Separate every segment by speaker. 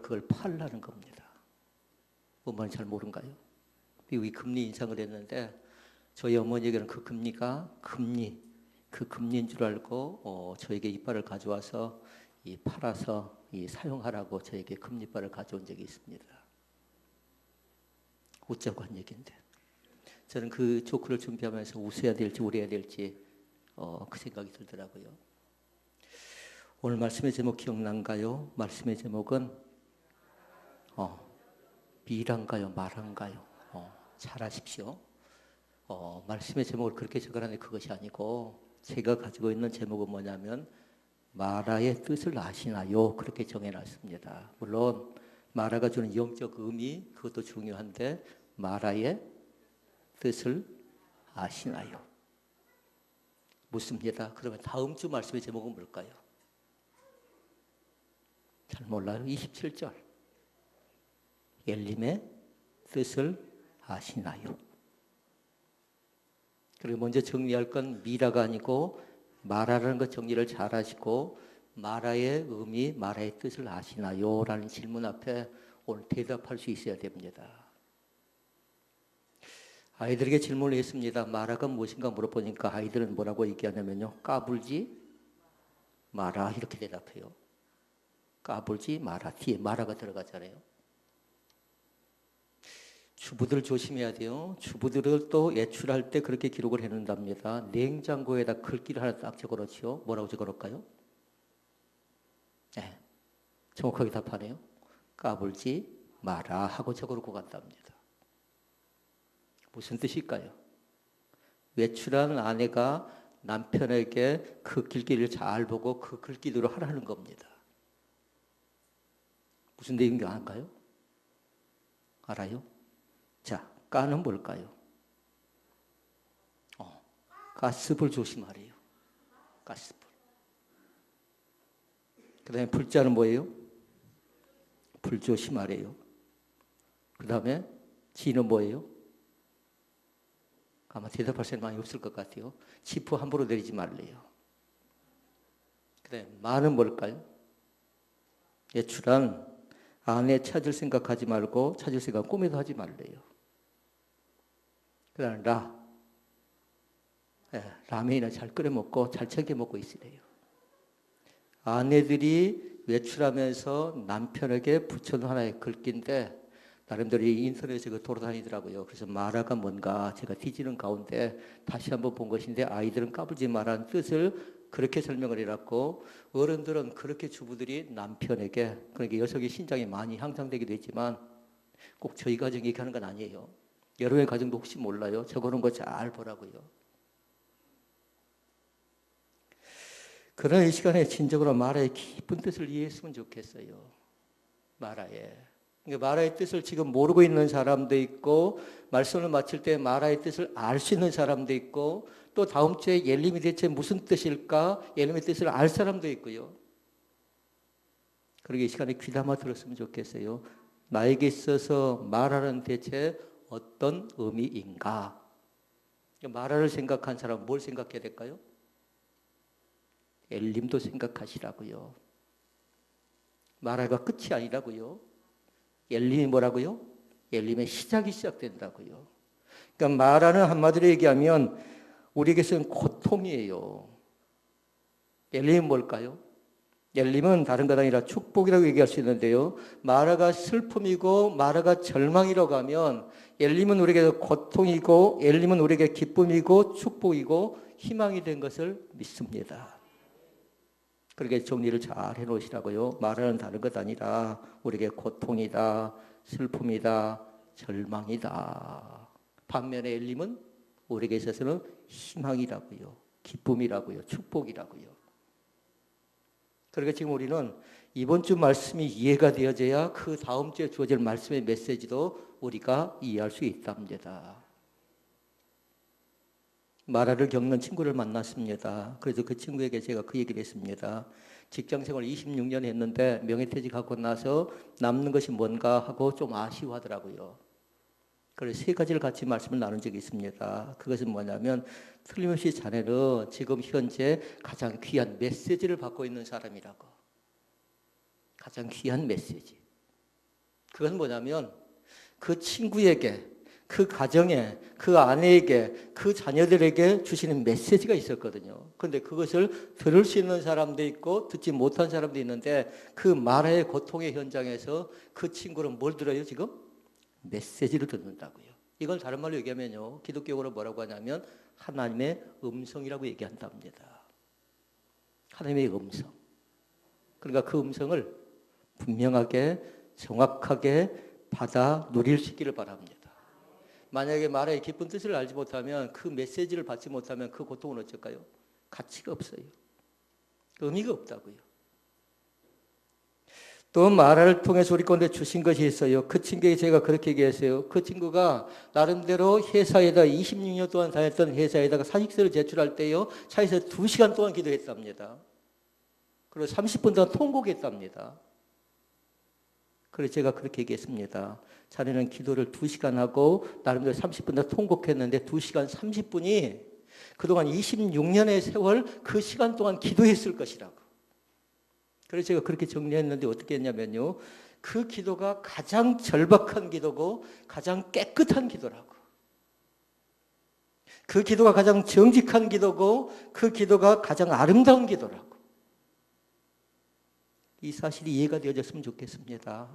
Speaker 1: 그걸 팔라는 겁니다. 뭔 말인지 잘 모른가요? 미국이 금리 인상을 했는데 저희 어머니에게는 그 금리가 그 금리인 줄 알고 저에게 이빨을 가져와서 팔아서 사용하라고 저에게 금리빨을 가져온 적이 있습니다. 웃자고 한 얘기인데 저는 그 조크를 준비하면서 웃어야 될지 울어야 될지 그 생각이 들더라고요. 오늘 말씀의 제목 기억난가요? 말씀의 제목은 미란가요? 마란가요? 잘하십시오. 말씀의 제목을 그렇게 적어놨는데 그것이 아니고 제가 가지고 있는 제목은 뭐냐면 마라의 뜻을 아시나요? 그렇게 정해놨습니다. 물론 마라가 주는 영적 의미 그것도 중요한데 마라의 뜻을 아시나요? 묻습니다. 그러면 다음 주 말씀의 제목은 뭘까요? 잘 몰라요. 27절. 엘림의 뜻을 아시나요? 그리고 먼저 정리할 건 미라가 아니고 마라라는 것 정리를 잘 하시고 마라의 의미, 마라의 뜻을 아시나요? 라는 질문 앞에 오늘 대답할 수 있어야 됩니다. 아이들에게 질문을 했습니다. 마라가 무엇인가 물어보니까 아이들은 뭐라고 얘기하냐면요. 까불지 마라 이렇게 대답해요. 까불지 마라. 뒤에 마라가 들어가잖아요. 주부들 조심해야 돼요. 주부들을 또 외출할 때 그렇게 기록을 해놓는답니다. 냉장고에다 글귀를 하나 딱 적어놓죠. 뭐라고 적어놓을까요? 네, 정확하게 답하네요. 까불지 마라 하고 적어놓고 간답니다. 무슨 뜻일까요? 외출한 아내가 남편에게 그 글귀를 잘 보고 그 글귀대로 하라는 겁니다. 무슨 내용인지 아는가요? 알아요? 자, 까는 뭘까요? 가스불 조심하래요. 가스불. 그 다음에 불자는 뭐예요? 불 조심하래요. 그 다음에 지는 뭐예요? 아마 대답할 사람이 많이 없을 것 같아요. 지푸 함부로 내리지 말래요. 그 다음에 마는 뭘까요? 외출한 아내 찾을 생각하지 말고 찾을 생각 꿈에도 하지 말래요. 그 다음에 라면이나 잘 끓여 먹고 잘 챙겨 먹고 있으래요. 아내들이 외출하면서 남편에게 붙여놓은 하나의 글귀인데 나름대로 인터넷에 돌아다니더라고요. 그래서 마라가 뭔가 제가 뒤지는 가운데 다시 한번 본 것인데 아이들은 까불지 마라는 뜻을 그렇게 설명을 해놨고 어른들은 그렇게 주부들이 남편에게 그러니까 여성의 신장이 많이 향상되기도 했지만 꼭 저희 가정 얘기하는 건 아니에요. 여러분의 가정도 혹시 몰라요. 적어놓은 거 잘 보라고요. 그러나 이 시간에 진정으로 마라의 깊은 뜻을 이해했으면 좋겠어요. 마라의. 그러니까 마라의 뜻을 지금 모르고 있는 사람도 있고 말씀을 마칠 때 마라의 뜻을 알 수 있는 사람도 있고 또 다음 주에 엘림이 대체 무슨 뜻일까? 엘림의 뜻을 알 사람도 있고요. 그러게 이 시간에 귀담아 들었으면 좋겠어요. 나에게 있어서 마라는 대체 어떤 의미인가? 마라를 생각한 사람은 뭘 생각해야 될까요? 엘림도 생각하시라고요. 마라가 끝이 아니라고요. 엘림이 뭐라고요? 엘림의 시작이 시작된다고요. 그러니까 마라는 한마디로 얘기하면 우리에게서는 고통이에요. 엘림은 뭘까요? 엘림은 다른 것 아니라 축복이라고 얘기할 수 있는데요. 마라가 슬픔이고 마라가 절망이라고 하면 엘림은 우리에게 고통이고 엘림은 우리에게 기쁨이고 축복이고 희망이 된 것을 믿습니다. 그렇게 정리를 잘 해놓으시라고요. 마라는 다른 것 아니라 우리에게 고통이다, 슬픔이다, 절망이다. 반면에 엘림은 우리에게 있어서는 희망이라고요. 기쁨이라고요. 축복이라고요. 그러니까 지금 우리는 이번 주 말씀이 이해가 되어져야 그 다음 주에 주어질 말씀의 메시지도 우리가 이해할 수 있답니다. 마라를 겪는 친구를 만났습니다. 그래서 그 친구에게 제가 그 얘기를 했습니다. 직장생활 26년 했는데 명예퇴직하고 나서 남는 것이 뭔가 하고 좀 아쉬워하더라고요. 그래서 세 가지를 같이 말씀을 나눈 적이 있습니다. 그것은 뭐냐면 틀림없이 자네는 지금 현재 가장 귀한 메시지를 받고 있는 사람이라고. 가장 귀한 메시지. 그건 뭐냐면 그 친구에게, 그 가정에, 그 아내에게, 그 자녀들에게 주시는 메시지가 있었거든요. 그런데 그것을 들을 수 있는 사람도 있고 듣지 못한 사람도 있는데 그 마라의 고통의 현장에서 그 친구는 뭘 들어요 지금? 메시지를 듣는다고요. 이건 다른 말로 얘기하면요. 기독교적으로 뭐라고 하냐면 하나님의 음성이라고 얘기한답니다. 하나님의 음성. 그러니까 그 음성을 분명하게 정확하게 받아 누릴 수 있기를 바랍니다. 만약에 말의 깊은 뜻을 알지 못하면 그 메시지를 받지 못하면 그 고통은 어쩔까요? 가치가 없어요. 의미가 없다고요. 또 마라를 통해서 우리 가운데 주신 것이 있어요. 그 친구에게 제가 그렇게 얘기했어요. 그 친구가 나름대로 회사에다 26년 동안 다녔던 회사에다가 사직서를 제출할 때요. 차에서 2시간 동안 기도했답니다. 그리고 30분 동안 통곡했답니다. 그래서 제가 그렇게 얘기했습니다. 자네는 기도를 2시간 하고 나름대로 30분 동안 통곡했는데 2시간 30분이 그동안 26년의 세월 그 시간 동안 기도했을 것이라고. 그래서 제가 그렇게 정리했는데 어떻게 했냐면요. 그 기도가 가장 절박한 기도고 가장 깨끗한 기도라고. 그 기도가 가장 정직한 기도고 그 기도가 가장 아름다운 기도라고. 이 사실이 이해가 되어졌으면 좋겠습니다.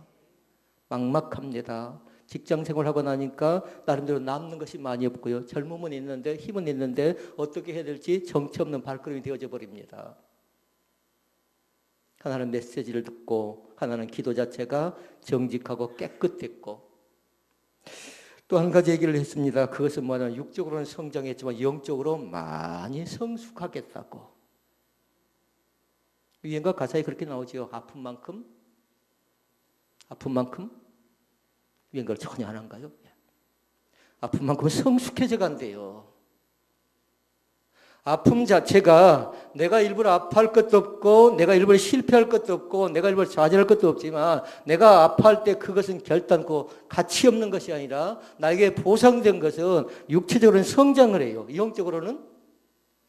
Speaker 1: 막막합니다. 직장 생활하고 나니까 나름대로 남는 것이 많이 없고요. 젊음은 있는데 힘은 있는데 어떻게 해야 될지 정처 없는 발걸음이 되어져 버립니다. 하나는 메시지를 듣고 하나는 기도 자체가 정직하고 깨끗했고 또 한 가지 얘기를 했습니다. 그것은 뭐냐면 육적으로는 성장했지만 영적으로 많이 성숙하겠다고. 유행가 가사에 그렇게 나오죠. 아픈 만큼 유행가를 전혀 안 한가요? 아픈 만큼 성숙해져 간대요. 아픔 자체가 내가 일부러 아파할 것도 없고 내가 일부러 실패할 것도 없고 내가 일부러 좌절할 것도 없지만 내가 아파할 때 그것은 결단코 가치 없는 것이 아니라 나에게 보상된 것은 육체적으로는 성장을 해요. 영적으로는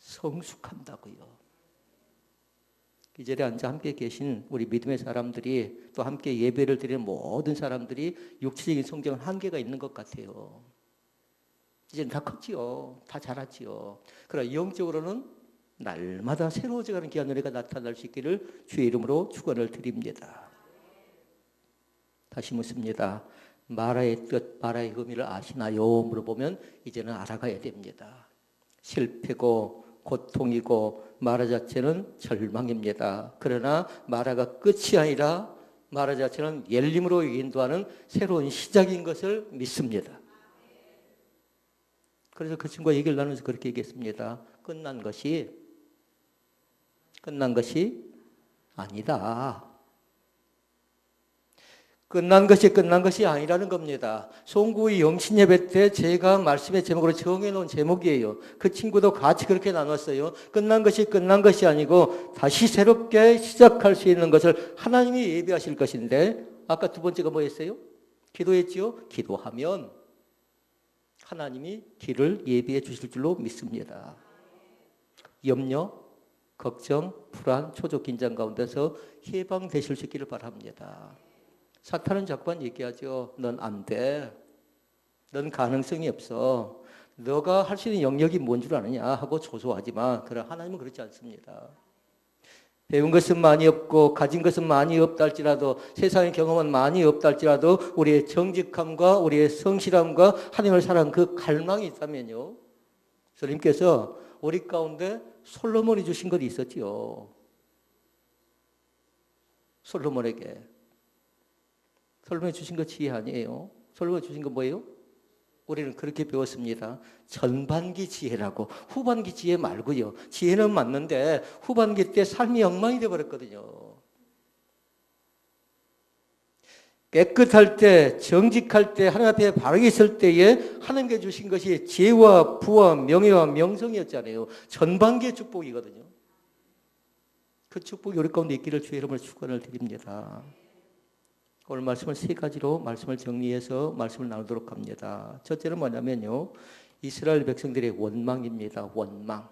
Speaker 1: 성숙한다고요. 이 자리에 앉아 함께 계신 우리 믿음의 사람들이 또 함께 예배를 드리는 모든 사람들이 육체적인 성장은 한계가 있는 것 같아요. 이제는 다 컸지요. 다 자랐지요. 그러나 영적으로는 날마다 새로워져가는 귀한 은혜가 나타날 수 있기를 주의 이름으로 축원을 드립니다. 다시 묻습니다. 마라의 뜻, 마라의 의미를 아시나요? 물어보면 이제는 알아가야 됩니다. 실패고 고통이고 마라 자체는 절망입니다. 그러나 마라가 끝이 아니라 마라 자체는 열림으로 인도하는 새로운 시작인 것을 믿습니다. 그래서 그 친구와 얘기를 나누면서 그렇게 얘기했습니다. 끝난 것이 아니다. 끝난 것이 아니라는 겁니다. 송구의 영신예배 때 제가 말씀의 제목으로 정해놓은 제목이에요. 그 친구도 같이 그렇게 나눴어요. 끝난 것이 아니고 다시 새롭게 시작할 수 있는 것을 하나님이 예비하실 것인데 아까 두 번째가 뭐였어요? 기도했지요? 기도하면 하나님이 길을 예비해 주실 줄로 믿습니다. 염려, 걱정, 불안, 초조, 긴장 가운데서 해방되실 수 있기를 바랍니다. 사탄은 자꾸만 얘기하죠. 넌 안 돼. 넌 가능성이 없어. 너가 할 수 있는 영역이 뭔 줄 아느냐 하고 조소하지만 그러나 하나님은 그렇지 않습니다. 배운 것은 많이 없고 가진 것은 많이 없다 할지라도 세상의 경험은 많이 없다 할지라도 우리의 정직함과 우리의 성실함과 하나님을 사랑하는 그 갈망이 있다면요. 주님께서 우리 가운데 솔로몬이 주신 것이 있었지요. 솔로몬이 주신 거 지혜 아니에요. 솔로몬이 주신 거 뭐예요? 우리는 그렇게 배웠습니다. 전반기 지혜라고. 후반기 지혜 말고요. 지혜는 맞는데 후반기 때 삶이 엉망이 되어버렸거든요. 깨끗할 때, 정직할 때, 하나님 앞에 바르게 있을 때에 하나님께 주신 것이 지혜와 부와 명예와 명성이었잖아요. 전반기의 축복이거든요. 그 축복이 우리 가운데 있기를 주의 이름으로 축원을 드립니다. 오늘 말씀을 세 가지로 말씀을 정리해서 말씀을 나누도록 합니다. 첫째는 뭐냐면요. 이스라엘 백성들의 원망입니다. 원망.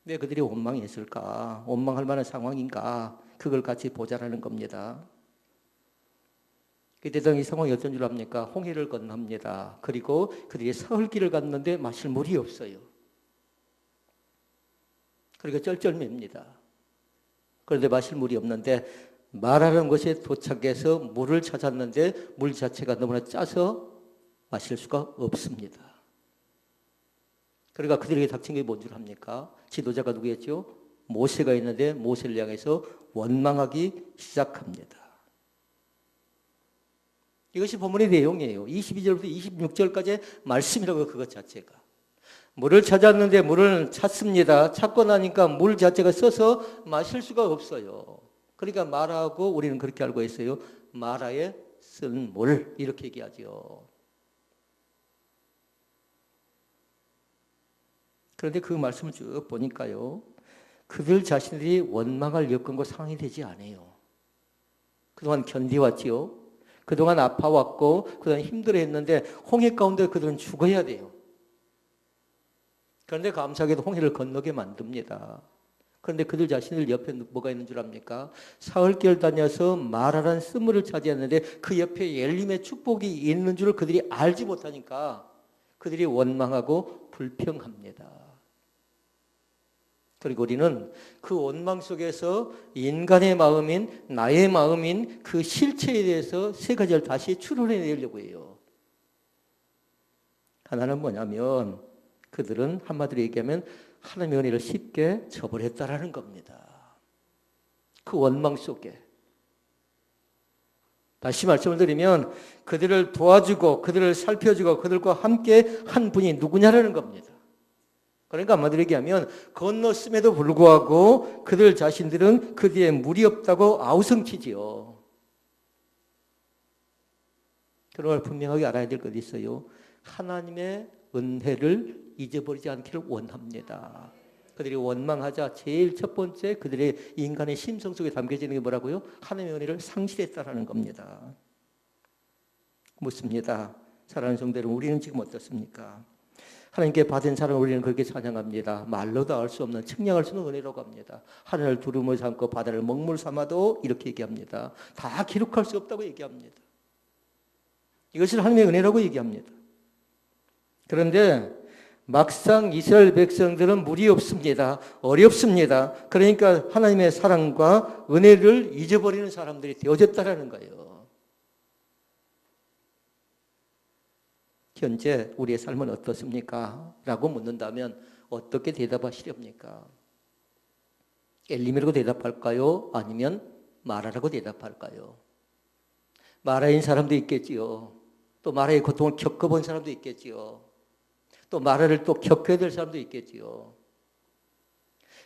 Speaker 1: 왜 그들이 원망했을까? 원망할 만한 상황인가? 그걸 같이 보자라는 겁니다. 그때 당시 상황이 어떤 줄 압니까? 홍해를 건넙니다. 그리고 그들이 사흘길을 갔는데 마실 물이 없어요. 그러니까 쩔쩔맵니다. 그런데 마실 물이 없는데 마라라는 곳에 도착해서 물을 찾았는데 물 자체가 너무나 짜서 마실 수가 없습니다. 그러니까 그들에게 닥친 게 뭔 줄 압니까? 지도자가 누구였죠? 모세가 있는데 모세를 향해서 원망하기 시작합니다. 이것이 본문의 내용이에요. 22절부터 26절까지 말씀이라고 그것 자체가. 물을 찾았는데 물을 찾습니다. 찾고 나니까 물 자체가 써서 마실 수가 없어요. 그러니까 마라하고 우리는 그렇게 알고 있어요. 마라에 쓴 물 이렇게 얘기하죠. 그런데 그 말씀을 쭉 보니까요. 그들 자신들이 원망할 여건과 상황이 되지 않아요. 그동안 견디왔지요. 그동안 아파왔고 그동안 힘들어했는데 홍해 가운데 그들은 죽어야 돼요. 그런데 감사하게도 홍해를 건너게 만듭니다. 그런데 그들 자신들 옆에 뭐가 있는 줄 압니까? 사흘길 다녀서 마라란 쓴물을 차지했는데 그 옆에 엘림의 축복이 있는 줄을 그들이 알지 못하니까 그들이 원망하고 불평합니다. 그리고 우리는 그 원망 속에서 인간의 마음인 나의 마음인 그 실체에 대해서 세 가지를 다시 추론해내려고 해요. 하나는 뭐냐면 그들은 한마디로 얘기하면 하나님의 은혜를 쉽게 저버렸다라는 겁니다. 그 원망 속에. 다시 말씀을 드리면 그들을 도와주고 그들을 살펴주고 그들과 함께 한 분이 누구냐라는 겁니다. 그러니까 한마디로 얘기하면 건넜음에도 불구하고 그들 자신들은 그 뒤에 물이 없다고 아우성치지요. 그걸 분명하게 알아야 될 것이 있어요. 하나님의 은혜를 잊어버리지 않기를 원합니다. 그들이 원망하자 제일 첫 번째 그들의 인간의 심성 속에 담겨지는 게 뭐라고요? 하나님의 은혜를 상실했다라는 겁니다. 묻습니다. 사랑하는 성도들, 우리는 지금 어떻습니까? 하나님께 받은 사랑을 우리는 그렇게 찬양합니다. 말로도 알 수 없는 측량할 수 없는 은혜라고 합니다. 하늘을 두루물 삼고 바다를 먹물 삼아도 이렇게 얘기합니다. 다 기록할 수 없다고 얘기합니다. 이것을 하나님의 은혜라고 얘기합니다. 그런데 막상 이스라엘 백성들은 물이 없습니다. 어렵습니다. 그러니까 하나님의 사랑과 은혜를 잊어버리는 사람들이 되어졌다라는 거예요. 현재 우리의 삶은 어떻습니까? 라고 묻는다면 어떻게 대답하시렵니까? 엘림이라고 대답할까요? 아니면 마라라고 대답할까요? 마라인 사람도 있겠지요. 또 마라의 고통을 겪어본 사람도 있겠지요. 또 마라를 또 겪어야 될 사람도 있겠지요.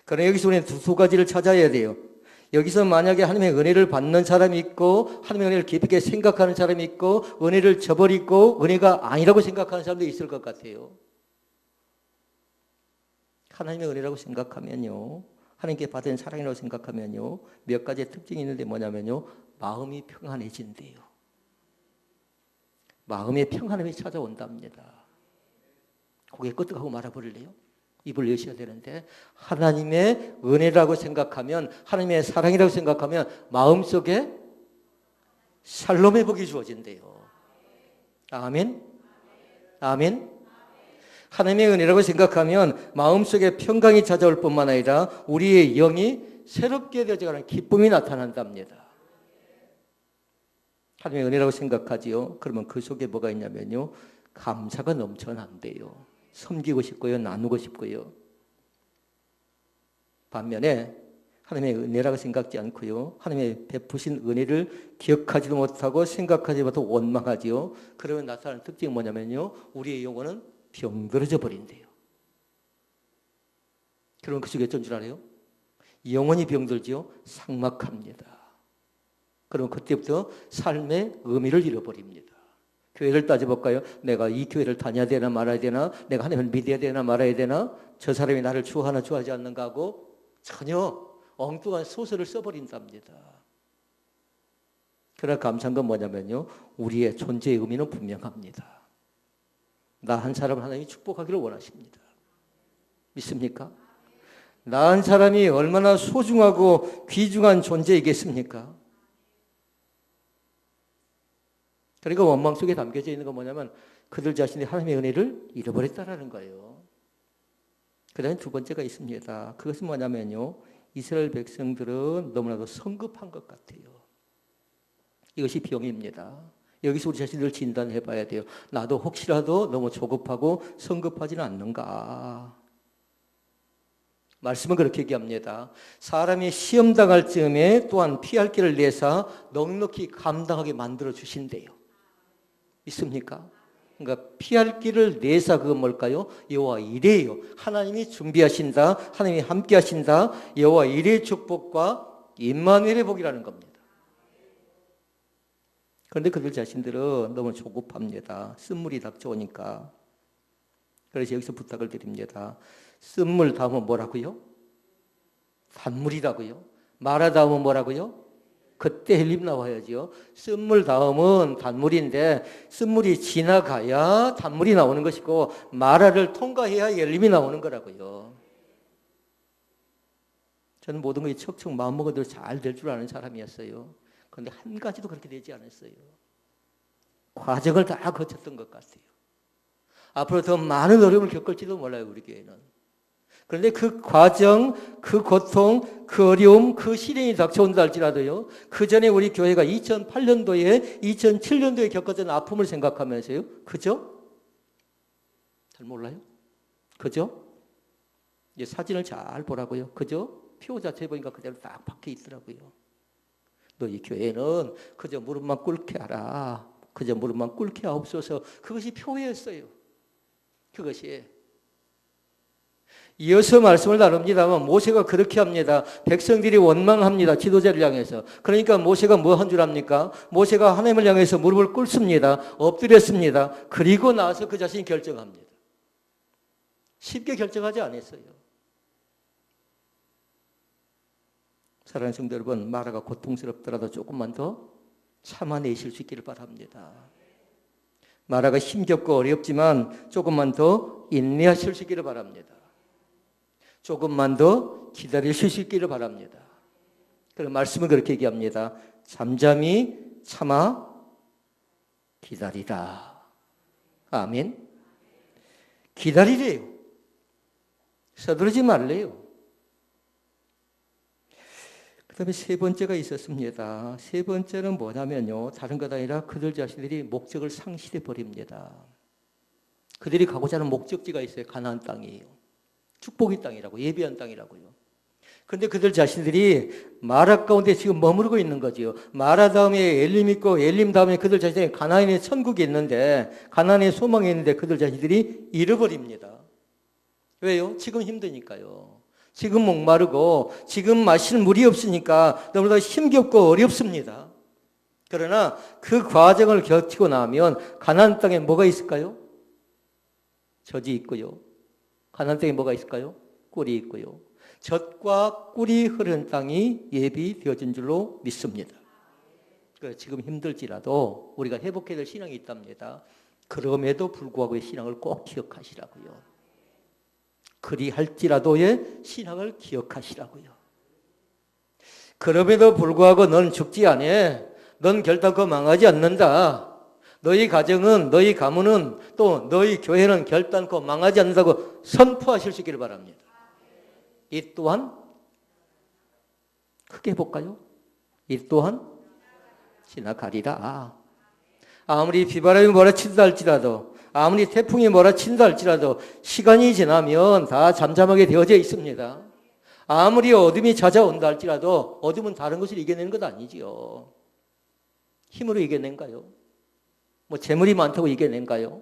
Speaker 1: 그러나 여기서 우리는 두 가지를 찾아야 돼요. 여기서 만약에 하나님의 은혜를 받는 사람이 있고 하나님의 은혜를 깊게 생각하는 사람이 있고 은혜를 저버리고 은혜가 아니라고 생각하는 사람도 있을 것 같아요. 하나님의 은혜라고 생각하면요. 하나님께 받은 사랑이라고 생각하면요. 몇 가지의 특징이 있는데 뭐냐면요. 마음이 평안해진대요. 마음의 평안함이 찾아온답니다. 고개 끄덕하고 말아버릴래요? 입을 여셔야 되는데 하나님의 은혜라고 생각하면 하나님의 사랑이라고 생각하면 마음속에 샬롬의 복이 주어진대요. 아멘? 아멘? 하나님의 은혜라고 생각하면 마음속에 평강이 찾아올 뿐만 아니라 우리의 영이 새롭게 되어가는 기쁨이 나타난답니다. 하나님의 은혜라고 생각하지요. 그러면 그 속에 뭐가 있냐면요. 감사가 넘쳐난대요. 섬기고 싶고요. 나누고 싶고요. 반면에 하나님의 은혜라고 생각지 않고요. 하나님의 베푸신 은혜를 기억하지도 못하고 생각하지 못하고 원망하지요. 그러면 나타나는 특징이 뭐냐면요. 우리의 영혼은 병들어져 버린대요. 그러면 그 속에 어떤 줄 알아요? 영혼이 병들지요. 삭막합니다. 그럼 그때부터 삶의 의미를 잃어버립니다. 교회를 따져볼까요? 내가 이 교회를 다녀야 되나 말아야 되나? 내가 하나님을 믿어야 되나 말아야 되나? 저 사람이 나를 좋아하나 좋아하지 않는가 하고 전혀 엉뚱한 소설을 써버린답니다. 그러나 감사한 건 뭐냐면요. 우리의 존재의 의미는 분명합니다. 나 한 사람 하나님이 축복하기를 원하십니다. 믿습니까? 나 한 사람이 얼마나 소중하고 귀중한 존재이겠습니까? 그러니까 원망 속에 담겨져 있는 건 뭐냐면 그들 자신이 하나님의 은혜를 잃어버렸다라는 거예요. 그 다음에 두 번째가 있습니다. 그것은 뭐냐면요. 이스라엘 백성들은 너무나도 성급한 것 같아요. 이것이 병입니다. 여기서 우리 자신을 진단해 봐야 돼요. 나도 혹시라도 너무 조급하고 성급하지는 않는가. 말씀은 그렇게 얘기합니다. 사람이 시험 당할 즈음에 또한 피할 길을 내사 넉넉히 감당하게 만들어 주신대요. 있습니까? 그러니까 피할 길을 내사 그건 뭘까요? 여호와 이레예요. 하나님이 준비하신다. 하나님이 함께 하신다. 여호와 이레의 축복과 임마누엘의 복이라는 겁니다. 그런데 그들 자신들은 너무 조급합니다. 쓴물이 닥쳐오니까. 그래서 여기서 부탁을 드립니다. 쓴물 다음은 뭐라고요? 단물이라고요. 마라 다음은 뭐라고요? 그때 헬림 나와야죠. 쓴물 다음은 단물인데 쓴물이 지나가야 단물이 나오는 것이고 마라를 통과해야 헬림이 나오는 거라고요. 저는 모든 것이 척척 마음먹어도 잘 될 줄 아는 사람이었어요. 그런데 한 가지도 그렇게 되지 않았어요. 과정을 다 거쳤던 것 같아요. 앞으로 더 많은 어려움을 겪을지도 몰라요, 우리 교회는. 그런데 그 과정, 그 고통, 그 어려움, 그 시련이 닥쳐온다 할지라도요. 그 전에 우리 교회가 2008년도에, 2007년도에 겪었던 아픔을 생각하면서요. 그죠? 잘 몰라요? 그죠? 이제 사진을 잘 보라고요. 그죠? 표 자체 보니까 그대로 딱 박혀 있더라고요. 너희 교회는 그저 무릎만 꿇게 하라. 그저 무릎만 꿇게 하옵소서. 그것이 표였어요. 그것이. 이어서 말씀을 나눕니다만 모세가 그렇게 합니다. 백성들이 원망합니다. 지도자를 향해서. 그러니까 모세가 뭐 한 줄 압니까? 모세가 하나님을 향해서 무릎을 꿇습니다. 엎드렸습니다. 그리고 나서 그 자신이 결정합니다. 쉽게 결정하지 않았어요. 사랑하는 성도 여러분, 마라가 고통스럽더라도 조금만 더 참아내실 수 있기를 바랍니다. 마라가 힘겹고 어렵지만 조금만 더 인내하실 수 있기를 바랍니다. 조금만 더 기다리실 수 있기를 바랍니다. 그런 말씀은 그렇게 얘기합니다. 잠잠히 참아 기다리라. 아멘. 기다리래요. 서두르지 말래요. 그 다음에 세 번째가 있었습니다. 세 번째는 뭐냐면요. 다른 것 아니라 그들 자신들이 목적을 상실해 버립니다. 그들이 가고자 하는 목적지가 있어요. 가나안 땅이에요. 축복의 땅이라고, 예비한 땅이라고요. 그런데 그들 자신들이 마라 가운데 지금 머무르고 있는 거지요. 마라 다음에 엘림 있고 엘림 다음에 그들 자신이 가나안의 천국이 있는데 가나안의 소망이 있는데 그들 자신들이 잃어버립니다. 왜요? 지금 힘드니까요. 지금 목마르고 지금 마실 물이 없으니까 너무나 힘겹고 어렵습니다. 그러나 그 과정을 거치고 나면 가나안 땅에 뭐가 있을까요? 젖이 있고요. 가나안 땅에 뭐가 있을까요? 꿀이 있고요. 젖과 꿀이 흐르는 땅이 예비되어진 줄로 믿습니다. 지금 힘들지라도 우리가 회복해야 될 신앙이 있답니다. 그럼에도 불구하고 신앙을 꼭 기억하시라고요. 그리할지라도의 신앙을 기억하시라고요. 그럼에도 불구하고 넌 죽지 않아. 넌 결단코 망하지 않는다. 너희 가정은, 너희 가문은, 또 너희 교회는 결단코 망하지 않는다고 선포하실 수 있기를 바랍니다. 이 또한 크게 볼까요? 이 또한 지나가리라. 아무리 비바람이 몰아친다 할지라도, 아무리 태풍이 몰아친다 할지라도 시간이 지나면 다 잠잠하게 되어져 있습니다. 아무리 어둠이 찾아온다 할지라도 어둠은 다른 것을 이겨내는 것 아니지요. 힘으로 이겨낸가요? 뭐 재물이 많다고 이겨낸가요?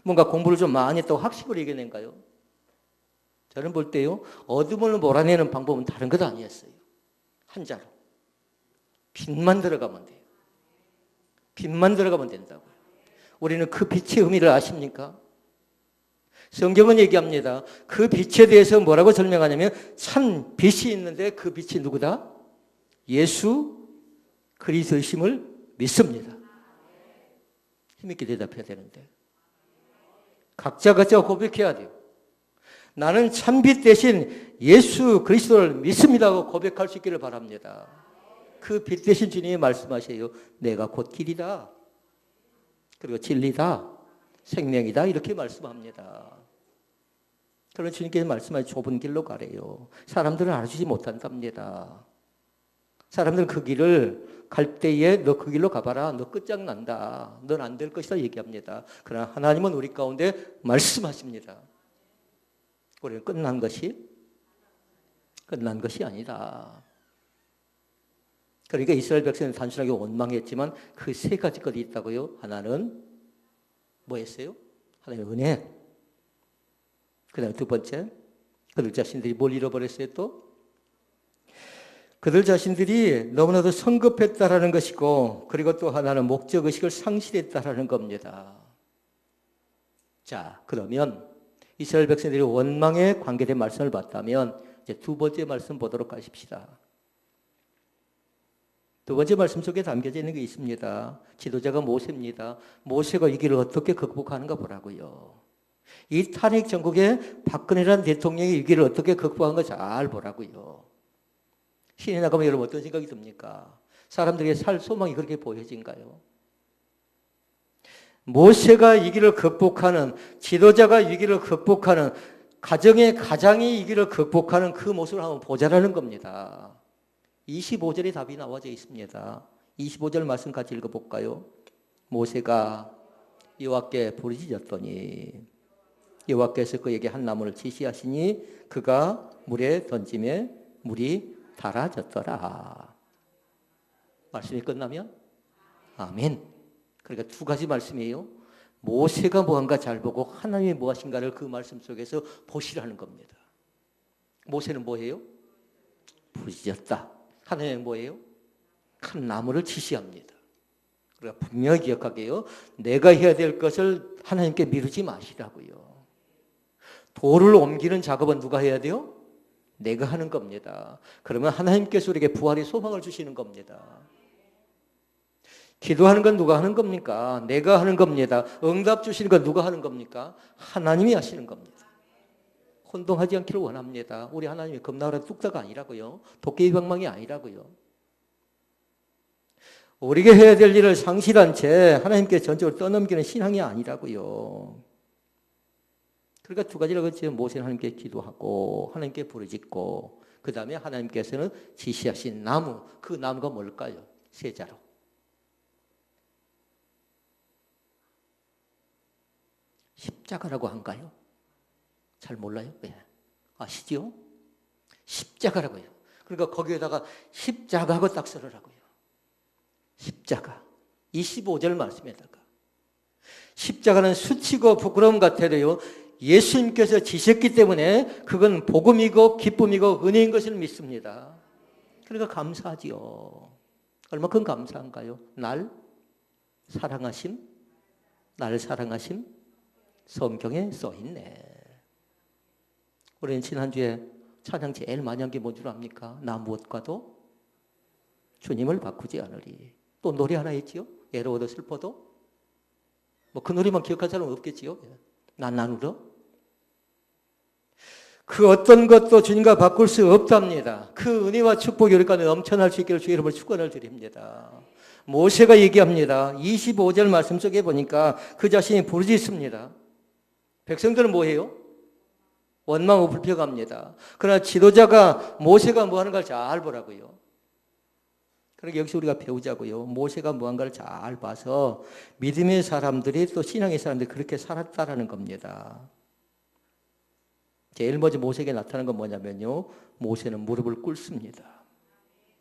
Speaker 1: 뭔가 공부를 좀 많이 했다고 학식으로 이겨낸가요? 저는 볼 때요, 어둠을 몰아내는 방법은 다른 것 아니었어요. 한자로. 빛만 들어가면 돼요. 빛만 들어가면 된다고요. 우리는 그 빛의 의미를 아십니까? 성경은 얘기합니다. 그 빛에 대해서 뭐라고 설명하냐면 참 빛이 있는데 그 빛이 누구다? 예수 그리스도이심을 믿습니다. 힘있게 대답해야 되는데 각자 고백해야 돼요. 나는 참빛 대신 예수 그리스도를 믿습니다고 고백할 수 있기를 바랍니다. 그 빛 대신 주님이 말씀하세요. 내가 곧 길이다. 그리고 진리다, 생명이다 이렇게 말씀합니다. 그러나 주님께서 말씀하신 좁은 길로 가래요. 사람들은 알아주지 못한답니다. 사람들은 그 길을 갈 때에 너 그 길로 가봐라. 너 끝장난다. 넌 안 될 것이다 얘기합니다. 그러나 하나님은 우리 가운데 말씀하십니다. 우리는 끝난 것이 아니다. 그러니까 이스라엘 백성은 단순하게 원망했지만 그 세 가지 것이 있다고요. 하나는 뭐였어요? 하나님의 은혜. 그 다음에 두 번째, 그들 자신들이 뭘 잃어버렸어요 또? 그들 자신들이 너무나도 성급했다라는 것이고, 그리고 또 하나는 목적의식을 상실했다라는 겁니다. 자, 그러면 이스라엘 백성들이 원망에 관계된 말씀을 봤다면 이제 두 번째 말씀 보도록 하십시다. 두 번째 말씀 속에 담겨져 있는 게 있습니다. 지도자가 모세입니다. 모세가 이 길을 어떻게 극복하는가 보라고요. 이 탄핵 전국에 박근혜라는 대통령이 이 길을 어떻게 극복하는가 잘 보라고요. 신이 나가면 여러분 어떤 생각이 듭니까? 사람들에게 살 소망이 그렇게 보여진가요? 모세가 이 길을 극복하는, 지도자가 이 길을 극복하는, 가정의 가장이 이 길을 극복하는 그 모습을 한번 보자라는 겁니다. 25절에 답이 나와져 있습니다. 25절 말씀 같이 읽어볼까요? 모세가 여호와께 부르짖었더니 여호와께서 그에게 한 나무를 지시하시니 그가 물에 던짐에 물이 달아졌더라. 말씀이 끝나면 아멘. 그러니까 두 가지 말씀이에요. 모세가 뭐한가 잘 보고 하나님이 무엇인가를 그 말씀 속에서 보시라는 겁니다. 모세는 뭐예요? 부르짖었다. 하나님은 뭐예요? 큰 나무를 지시합니다. 그러니까 분명히 기억하게요. 내가 해야 될 것을 하나님께 미루지 마시라고요. 돌을 옮기는 작업은 누가 해야 돼요? 내가 하는 겁니다. 그러면 하나님께서 우리에게 부활의 소망을 주시는 겁니다. 기도하는 건 누가 하는 겁니까? 내가 하는 겁니다. 응답 주시는 건 누가 하는 겁니까? 하나님이 하시는 겁니다. 혼동하지 않기를 원합니다. 우리 하나님이 겁나라 뚝딱가 아니라고요. 도깨비 방망이 아니라고요. 우리가 해야 될 일을 상실한 채 하나님께 전적으로 떠넘기는 신앙이 아니라고요. 그러니까 두 가지라고 했죠. 모세는 하나님께 기도하고 하나님께 부르짖고 그 다음에 하나님께서는 지시하신 나무, 그 나무가 뭘까요? 세자로. 십자가라고 한가요? 잘 몰라요? 네. 아시죠? 십자가라고요. 그러니까 거기에다가 십자가하고 딱 쓰라고요. 십자가. 25절 말씀에다가. 십자가는 수치고 부끄러움 같아도요. 예수님께서 지셨기 때문에 그건 복음이고 기쁨이고 은혜인 것을 믿습니다. 그러니까 감사하지요. 얼마큼 감사한가요? 날 사랑하심? 나를 사랑하심? 성경에 써있네. 우리는 지난주에 찬양 제일 많이 한 게 뭔 줄 압니까? 나 무엇과도 주님을 바꾸지 않으리. 또 노래 하나 있지요? 애로워도 슬퍼도 뭐 그 노래만 기억할 사람은 없겠지요? 난 나누러 그 어떤 것도 주님과 바꿀 수 없답니다. 그 은혜와 축복이 우리 가운데 넘쳐날 수 있기를 주의 이름으로 축원을 드립니다. 모세가 얘기합니다. 25절 말씀 속에 보니까 그 자신이 부르짖습니다. 백성들은 뭐해요? 원망하고 불평합니다. 그러나 지도자가 모세가 뭐하는가를 잘 보라고요. 그러니까 여기서 우리가 배우자고요. 모세가 뭐한가를 잘 봐서 믿음의 사람들이 또 신앙의 사람들이 그렇게 살았다라는 겁니다. 제일 먼저 모세에게 나타난 건 뭐냐면요. 모세는 무릎을 꿇습니다.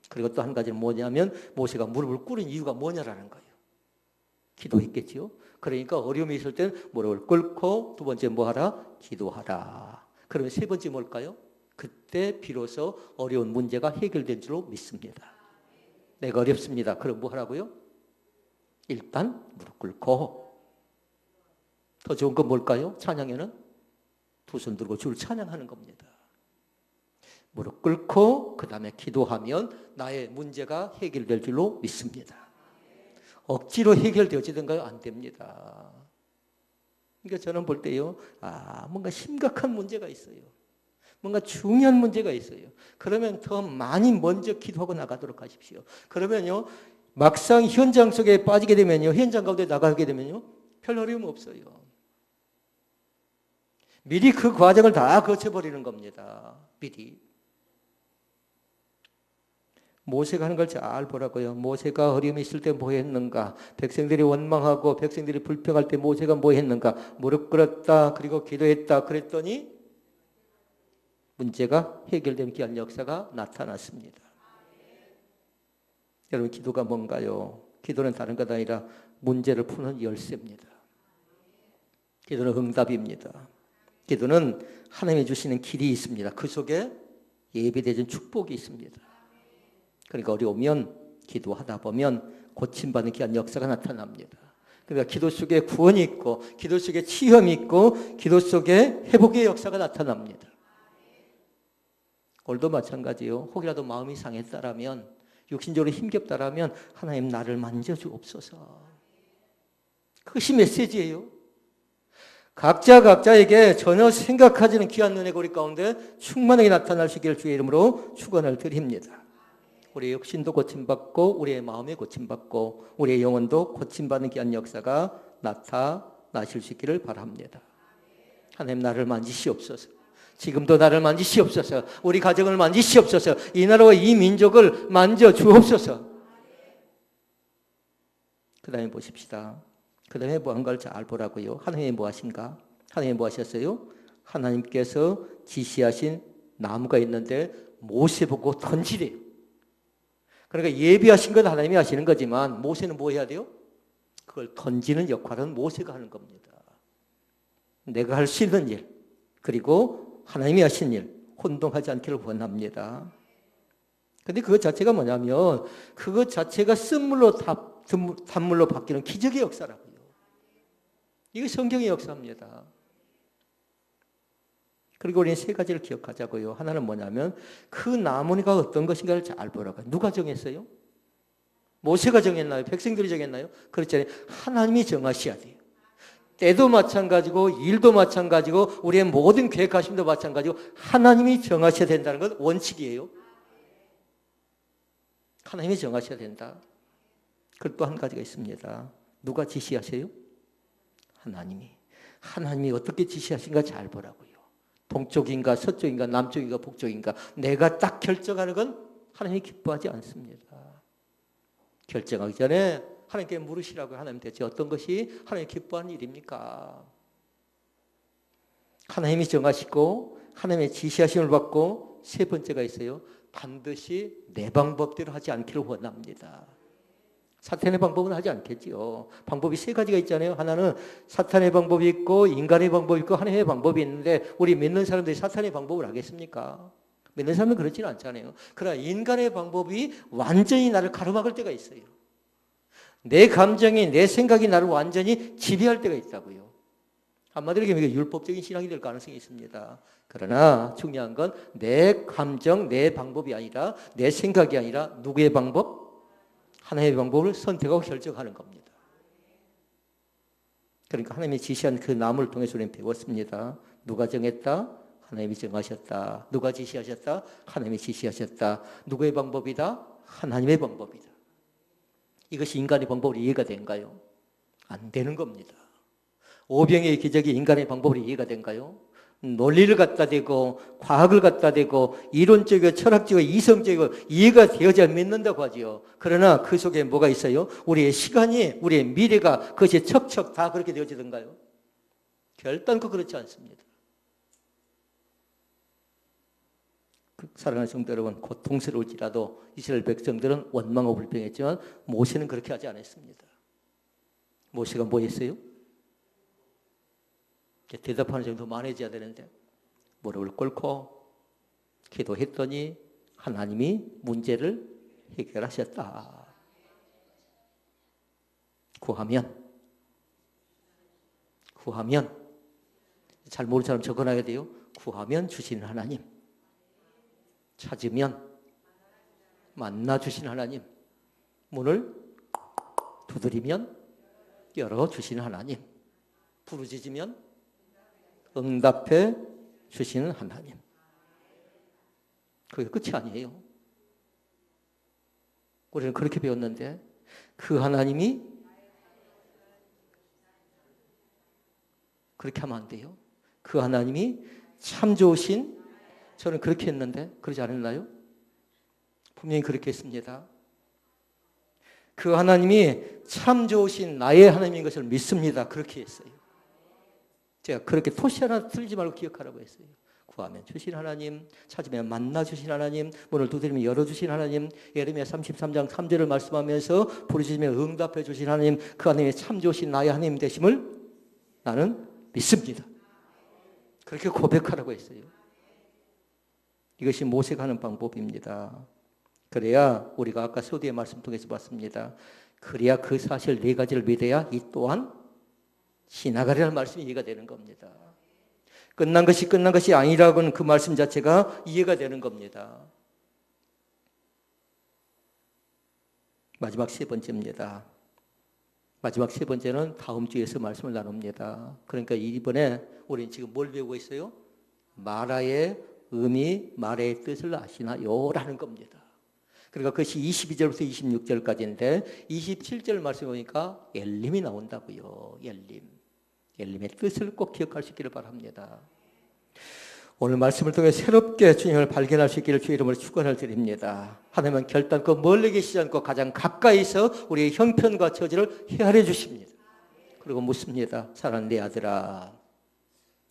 Speaker 1: 그리고 또 한 가지는 뭐냐면 모세가 무릎을 꿇은 이유가 뭐냐라는 거예요. 기도했겠지요. 그러니까 어려움이 있을 땐 무릎을 꿇고 두 번째 뭐하라? 기도하라. 그러면 세 번째 뭘까요? 그때 비로소 어려운 문제가 해결된 줄로 믿습니다. 내가 어렵습니다. 그럼 뭐 하라고요? 일단 무릎 꿇고. 더 좋은 건 뭘까요? 찬양에는 두 손 들고 주를 찬양하는 겁니다. 무릎 꿇고 그 다음에 기도하면 나의 문제가 해결될 줄로 믿습니다. 억지로 해결되어지던가요? 안 됩니다. 그러니까 저는 볼 때요. 뭔가 심각한 문제가 있어요. 뭔가 중요한 문제가 있어요. 그러면 더 많이 먼저 기도하고 나가도록 하십시오. 그러면요. 막상 현장 속에 빠지게 되면요, 현장 가운데 나가게 되면요, 별 어려움 없어요. 미리 그 과정을 다 거쳐버리는 겁니다. 미리. 모세가 하는 걸 잘 보라고요. 모세가 어려움이 있을 때 뭐 했는가? 백성들이 원망하고 백성들이 불평할 때 모세가 뭐 했는가? 무릎 꿇었다. 그리고 기도했다. 그랬더니 문제가 해결된 귀한 역사가 나타났습니다. 여러분, 기도가 뭔가요? 기도는 다른 것 아니라 문제를 푸는 열쇠입니다. 기도는 응답입니다. 기도는 하나님이 주시는 길이 있습니다. 그 속에 예비되어진 축복이 있습니다. 그러니까 어려우면 기도하다 보면 고침받는 귀한 역사가 나타납니다. 그러니까 기도 속에 구원이 있고 기도 속에 치유함이 있고 기도 속에 회복의 역사가 나타납니다. 오늘도 마찬가지요. 혹이라도 마음이 상했다라면, 육신적으로 힘겹다라면 하나님 나를 만져주옵소서. 그것이 메시지예요. 각자에게 전혀 생각하지는 귀한 눈의 고리 가운데 충만하게 나타날 수 있기를 주의 이름으로 축원을 드립니다. 우리의 육신도 고침받고 우리의 마음이 고침받고 우리의 영혼도 고침받는 귀한 역사가 나타나실 수 있기를 바랍니다. 하나님 나를 만지시옵소서. 지금도 나를 만지시옵소서. 우리 가정을 만지시옵소서. 이 나라와 이 민족을 만져주옵소서. 그 다음에 보십시다. 그 다음에 뭐 한 걸 잘 보라고요. 하나님이 뭐 하신가? 하나님이 뭐 하셨어요? 하나님께서 지시하신 나무가 있는데 모세 보고 던지래요. 그러니까 예비하신 건 하나님이 하시는 거지만 모세는 뭐 해야 돼요? 그걸 던지는 역할은 모세가 하는 겁니다. 내가 할 수 있는 일, 그리고 하나님이 하신 일, 혼동하지 않기를 원합니다. 그런데 그것 자체가 뭐냐면 그것 자체가 쓴물로 단물로 바뀌는 기적의 역사라고요. 이게 성경의 역사입니다. 그리고 우리는 세 가지를 기억하자고요. 하나는 뭐냐면 그 나무가 어떤 것인가를 잘 보라고. 누가 정했어요? 모세가 정했나요? 백성들이 정했나요? 그렇잖아요. 하나님이 정하셔야 돼요. 때도 마찬가지고 일도 마찬가지고 우리의 모든 계획하심도 마찬가지고 하나님이 정하셔야 된다는 건 원칙이에요. 하나님이 정하셔야 된다. 그리고 또 한 가지가 있습니다. 누가 지시하세요? 하나님이 어떻게 지시하신가 잘 보라고요. 동쪽인가 서쪽인가 남쪽인가 북쪽인가 내가 딱 결정하는 건 하나님이 기뻐하지 않습니다. 결정하기 전에 하나님께 물으시라고. 하나님 대체 어떤 것이 하나님이 기뻐하는 일입니까? 하나님이 정하시고 하나님의 지시하심을 받고 세 번째가 있어요. 반드시 내 방법대로 하지 않기를 원합니다. 사탄의 방법은 하지 않겠지요. 방법이 세 가지가 있잖아요. 하나는 사탄의 방법이 있고 인간의 방법이 있고 하나님의 방법이 있는데 우리 믿는 사람들이 사탄의 방법을 하겠습니까? 믿는 사람은 그렇지는 않잖아요. 그러나 인간의 방법이 완전히 나를 가로막을 때가 있어요. 내 감정이 내 생각이 나를 완전히 지배할 때가 있다고요. 한마디로 얘기하면 율법적인 신앙이 될 가능성이 있습니다. 그러나 중요한 건 내 감정, 내 방법이 아니라 내 생각이 아니라 누구의 방법? 하나님의 방법을 선택하고 결정하는 겁니다. 그러니까 하나님이 지시한 그 나무를 통해서 우리는 배웠습니다. 누가 정했다? 하나님이 정하셨다. 누가 지시하셨다? 하나님이 지시하셨다. 누구의 방법이다? 하나님의 방법이다. 이것이 인간의 방법으로 이해가 된가요? 안 되는 겁니다. 오병이의 기적이 인간의 방법으로 이해가 된가요? 논리를 갖다 대고 과학을 갖다 대고 이론적이고 철학적이고 이성적이고 이해가 되어야 믿는다고 하지요. 그러나 그 속에 뭐가 있어요? 우리의 시간이, 우리의 미래가 그것이 척척 다 그렇게 되어지던가요? 결단코 그렇지 않습니다. 사랑하는 성도 여러분, 고통스러울지라도 이스라엘 백성들은 원망하고 불평했지만 모세는 그렇게 하지 않았습니다. 모세가 뭐 했어요? 대답하는 정도 많아져야 되는데 무릎을 꿇고 기도했더니 하나님이 문제를 해결하셨다. 구하면 잘 모르는 사람 적어놔야 돼요. 구하면 주시는 하나님, 찾으면 만나주시는 하나님, 문을 두드리면 열어주시는 하나님, 부르짖으면 응답해 주시는 하나님. 그게 끝이 아니에요. 우리는 그렇게 배웠는데 그 하나님이 그렇게 하면 안 돼요. 그 하나님이 참 좋으신, 저는 그렇게 했는데 그러지 않았나요? 분명히 그렇게 했습니다. 그 하나님이 참 좋으신 나의 하나님인 것을 믿습니다. 그렇게 했어요. 제가 그렇게 토시 하나 틀지 말고 기억하라고 했어요. 구하면 주신 하나님, 찾으면 만나 주신 하나님, 문을 두드리면 열어주신 하나님, 예레미야 33장 3절을 말씀하면서 부르짖으면 응답해 주신 하나님, 그 하나님의 참 좋으신 나의 하나님 되심을 나는 믿습니다. 그렇게 고백하라고 했어요. 이것이 모세가 하는 방법입니다. 그래야 우리가 아까 서두의 말씀 통해서 봤습니다. 그래야 그 사실 네 가지를 믿어야 이 또한 지나가리라는 말씀이 이해가 되는 겁니다. 끝난 것이 아니라고는 그 말씀 자체가 이해가 되는 겁니다. 마지막 세 번째입니다. 마지막 세 번째는 다음 주에서 말씀을 나눕니다. 그러니까 이번에 우리는 지금 뭘 배우고 있어요? 마라의 의미, 마라의 뜻을 아시나요? 라는 겁니다. 그러니까 그것이 22절부터 26절까지인데 27절 말씀해 보니까 엘림이 나온다고요. 엘림의 뜻을 꼭 기억할 수 있기를 바랍니다. 오늘 말씀을 통해 새롭게 주님을 발견할 수 있기를 주의 이름으로 축원을 드립니다. 하나님은 결단코 멀리 계시지 않고 가장 가까이서 우리의 형편과 처지를 헤아려 주십니다. 그리고 묻습니다. 사랑하는 내 아들아,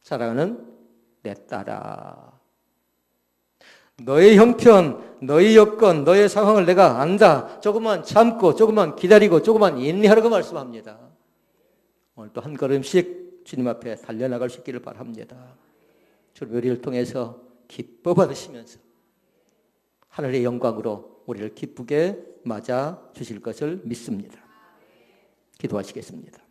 Speaker 1: 사랑하는 내 딸아, 너의 형편, 너의 여건, 너의 상황을 내가 안다. 조금만 참고, 조금만 기다리고, 조금만 인내하라고 말씀합니다. 오늘 또 한 걸음씩 주님 앞에 달려나갈 수 있기를 바랍니다. 주님 우리를 통해서 기뻐 받으시면서 하늘의 영광으로 우리를 기쁘게 맞아 주실 것을 믿습니다. 기도하시겠습니다.